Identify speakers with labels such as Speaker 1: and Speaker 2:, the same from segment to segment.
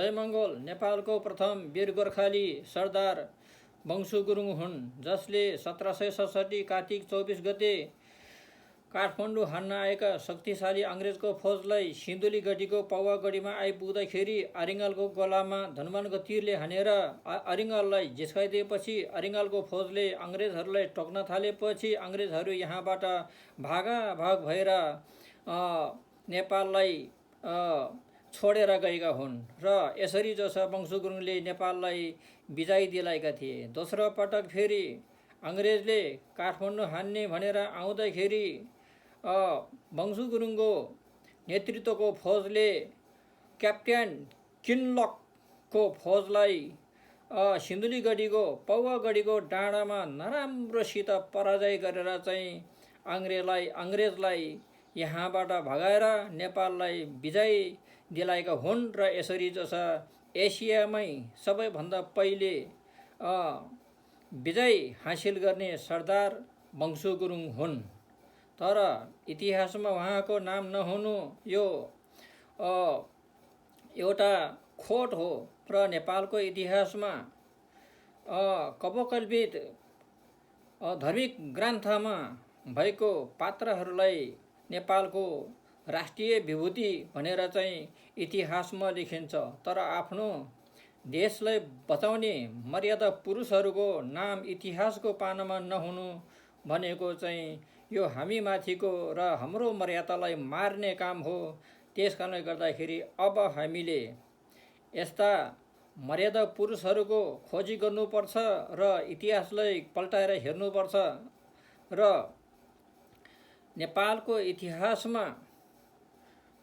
Speaker 1: जयमङ्गल नेपालको प्रथम वीर गोर्खाली सरदार वंशु गुरुङ हुन्, जसले 1767 कार्तिक 24 गते काठमाडौँ हान्न आएका शक्तिशाली अङ्ग्रेजको फौजलाई सिन्धुली गढीको पौवा गढीमा आइपुग्दाखेरि अरिङ्गालको गलामा धनुवानको तीरले हानेर अरिङ्गाललाई जिस्काइदिएपछि अरिङ्गालको फौजले अङ्ग्रेजहरूलाई टोक्न थालेपछि अङ्ग्रेजहरू यहाँबाट भागाभाग भएर नेपाललाई छोडेर गएका हुन् र यसरी जो छ वंशु गुरुङले नेपाललाई विजय दिलाएका थिए। दोस्रो पटक फेरि अङ्ग्रेजले काठमाडौँ हान्ने भनेर आउँदाखेरि वंशु गुरुङको नेतृत्वको फौजले क्याप्टेन किनलकको फौजलाई सिन्धुली गढीको पौवा गढीको डाँडामा नराम्रोसित पराजय गरेर चाहिँ अङ्ग्रेजलाई यहाँबाट भगाएर नेपाललाई विजय दिलाएका हुन् र यसरी जो छ एसियामै सबैभन्दा पहिले विजय हासिल गर्ने सरदार वंशु गुरुङ हुन्। तर इतिहासमा उहाँको नाम नहुनु यो एउटा खोट हो र नेपालको इतिहासमा कपोकल्पित धार्मिक ग्रन्थमा भएको पात्रहरूलाई नेपालको राष्ट्रिय विभूति भनेर चाहिँ इतिहासमा लेखिन्छ। तर आफ्नो देशलाई बचाउने मर्यादा पुरुषहरूको नाम इतिहासको पानामा नहुनु भनेको चाहिँ यो हामी माथिको र हाम्रो मर्यादालाई मार्ने काम हो। त्यस कारणले गर्दाखेरि अब हामीले यस्ता मर्यादा पुरुषहरूको खोजी गर्नुपर्छ र इतिहासलाई पल्टाएर हेर्नुपर्छ र नेपालको इतिहासमा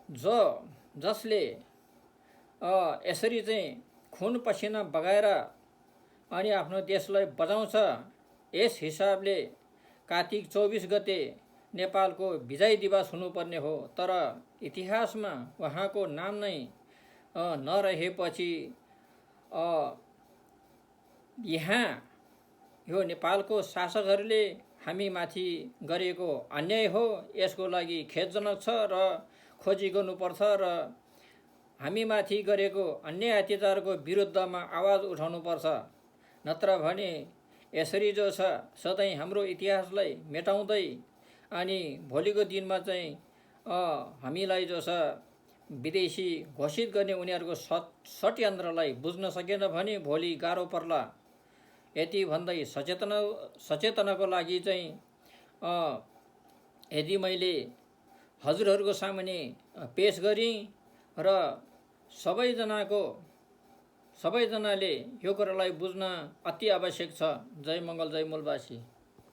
Speaker 1: जसले यसरी चाहिँ खुन पसिना बगाएर अनि आफ्नो देशलाई बचाउँछ, यस हिसाबले कार्तिक 24 गते नेपालको विजय दिवस हुनुपर्ने हो। तर इतिहासमा उहाँको नाम नै नरहेपछि यहाँ यो नेपालको शासकहरूले हामी माथि गरेको अन्याय हो। यसको लागि खेदजनक छ र खोजी गर्नुपर्छ र हामी माथि गरेको अन्याय अत्याचारको विरुद्धमा आवाज उठाउनुपर्छ। नत्र भने यसरी जो छ सधैँ हाम्रो इतिहासलाई मेटाउँदै अनि भोलिको दिनमा चाहिँ हामीलाई जो छ विदेशी घोषित गर्ने उनीहरूको षड्यन्त्रलाई बुझ्न सकेन भने भोलि गाह्रो पर्ला। यति भन्दै सचेतनाको लागि चाहिँ यदि मैले हजुरहरूको सामुन्ने पेश गरेँ र सबैजनाले यो कुरालाई बुझ्न अति आवश्यक छ। जय मङ्गल, जय मूलवासी।